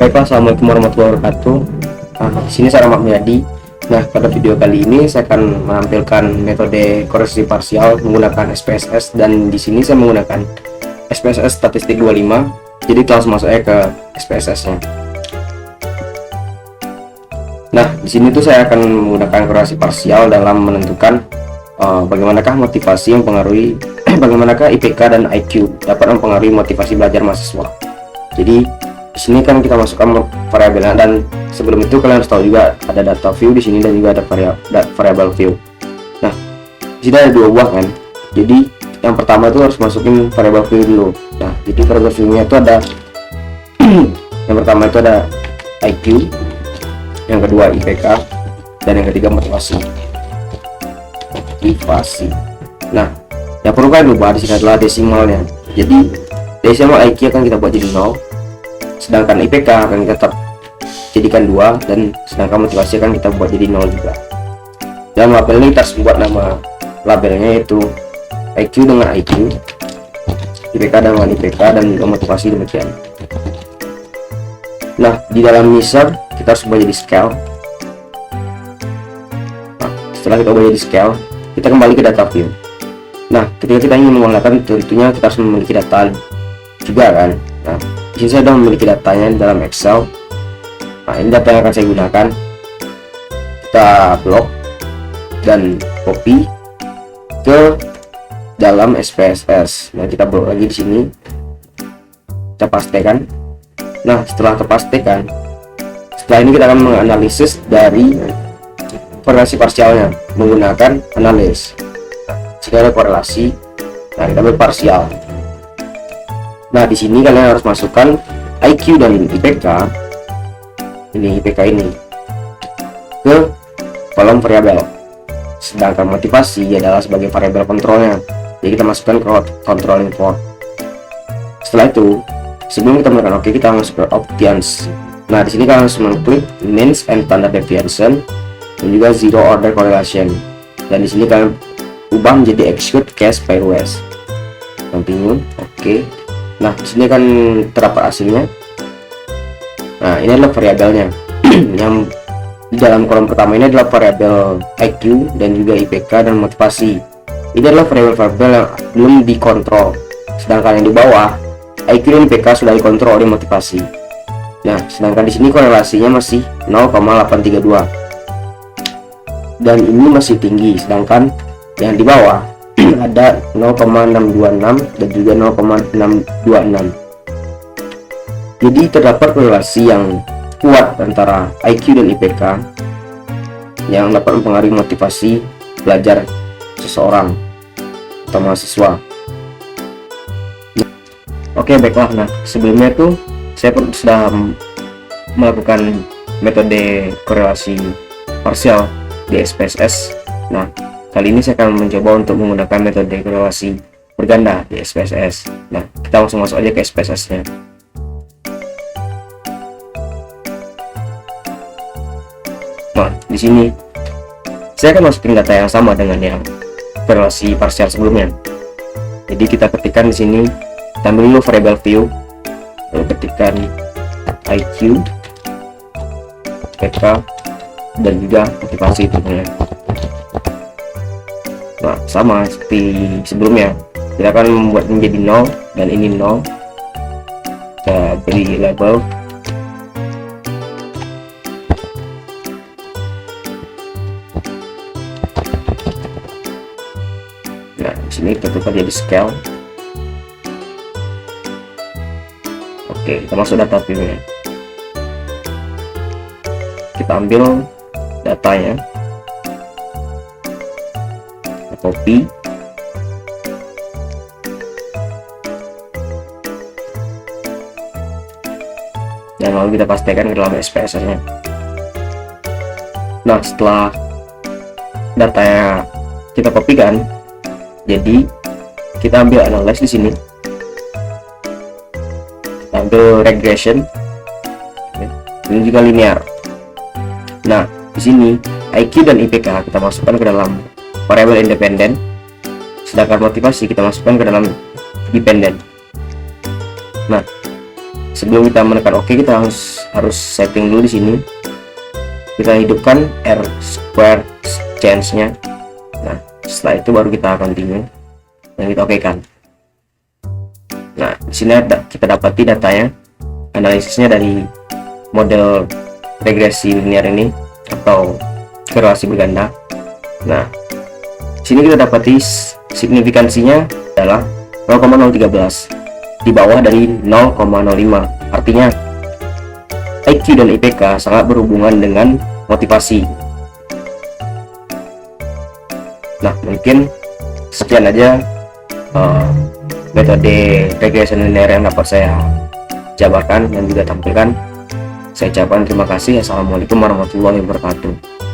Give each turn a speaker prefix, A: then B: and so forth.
A: Baiklah, assalamualaikum warahmatullahi wabarakatuh. Di sini saya Rahmat Mulyadi. Nah, pada video kali ini saya akan menampilkan metode koreksi parsial menggunakan SPSS, dan di sini saya menggunakan SPSS statistik 25. Jadi langsung masuk ke SPSS-nya. Nah, di sini tuh saya akan menggunakan koreksi parsial dalam menentukan bagaimanakah motivasi yang mempengaruhi bagaimanakah IPK dan IQ dapat mempengaruhi motivasi belajar mahasiswa. Jadi di sini kan kita masukkan variabelnya, dan sebelum itu kalian harus tahu juga ada data view di sini dan juga ada variabel view. Nah, di sini ada dua buah kan. Jadi yang pertama itu harus masukin variabel view dulu. Nah, jadi variabel view-nya itu ada yang pertama itu ada IQ, yang kedua IPK, dan yang ketiga motivasi. Nah, yang perlu kalian ubah di sini adalah desimalnya. Jadi desimal IQ akan kita buat jadi 0, sedangkan IPK akan kita tetap jadikan 2, dan sedangkan motivasi akan kita buat jadi 0 juga. Dalam label ini kita harus buat nama labelnya yaitu IQ dengan IQ, IPK dengan IPK, dan juga motivasi demikian. Nah, di dalam measure kita harus ubah jadi scale. Nah, setelah kita ubah jadi scale, kita kembali ke data view. Nah, ketika kita ingin menggunakan, tentunya kita harus memiliki data juga kan. Nah, di sini saya sudah memiliki datanya di dalam Excel. Nah, ini data yang akan saya gunakan. Kita blok dan copy ke dalam SPSS. Nah, kita blok lagi di sini. Kita pastekan. Nah, setelah terpastekan, setelah ini kita akan menganalisis dari korelasi parsialnya menggunakan analis. Jika ada korelasi, nah kita ambil parsial. Nah, di sini kalian harus masukkan IQ dan IPK, ini IPK ini, ke kolom variabel. Sedangkan motivasi adalah sebagai variabel kontrolnya. Jadi kita masukkan ke control import. Setelah itu, sebelum kita melakukan oke, kita masuk ke options. Nah, di sini kalian harus mengklik means and standard deviation, dan juga zero order correlation. Dan di sini kalian ubah menjadi execute case pairwise. Continue, oke. Nah, di sini kan terdapat hasilnya. Nah, ini adalah variabelnya. Yang di dalam kolom pertama ini adalah variabel IQ dan juga IPK dan motivasi. Ini adalah variabel-variabel yang belum dikontrol. Sedangkan yang di bawah IQ dan IPK sudah dikontrol oleh motivasi. Nah, sedangkan di sini korelasinya masih 0,832. Dan ini masih tinggi, sedangkan yang di bawah ada 0,626 dan juga 0,626. Jadi terdapat korelasi yang kuat antara IQ dan IPK yang dapat mempengaruhi motivasi belajar seseorang atau mahasiswa. Oke, baiklah. Nah, sebelumnya tuh saya sudah melakukan metode korelasi parsial di SPSS. Nah, kali ini saya akan mencoba untuk menggunakan metode korelasi berganda di SPSS. Nah, kita langsung masuk aja ke SPSS-nya. Nah, di sini saya akan masukin data yang sama dengan yang korelasi parsial sebelumnya. Jadi kita ketikkan di sini, kita ambil dulu variabel view, lalu ketikkan IQ, IPK, dan juga motivasi tentunya. Nah, sama seperti sebelumnya, kita akan membuat menjadi 0 dan ini 0. Kita beri label. Nah, di sini kita tukar jadi scale. Oke, kita masuk data view-nya. Kita ambil datanya, copy, dan lalu kita pastikan ke dalam SPSS-nya. Nah, setelah datanya kita kopikan, jadi kita ambil analyze di sini, kita ambil regression, ini juga linear. Nah, di sini IQ dan IPK kita masukkan ke dalam variabel independen, sedangkan motivasi kita masukkan ke dalam dependen. Nah, Sebelum kita menekan OK, kita harus setting dulu di sini. Kita hidupkan R square change-nya. Nah, setelah itu baru kita continue dan kita OK kan. Nah, di sini kita dapati datanya, analisisnya dari model regresi linear ini atau korelasi berganda. Nah, di sini kita dapati signifikansinya adalah 0,013, di bawah dari 0,05. Artinya IQ dan IPK sangat berhubungan dengan motivasi. Nah, mungkin sekian aja metode regression linear yang dapat saya jabarkan dan juga tampilkan. Saya ucapkan terima kasih. Assalamualaikum warahmatullahi wabarakatuh.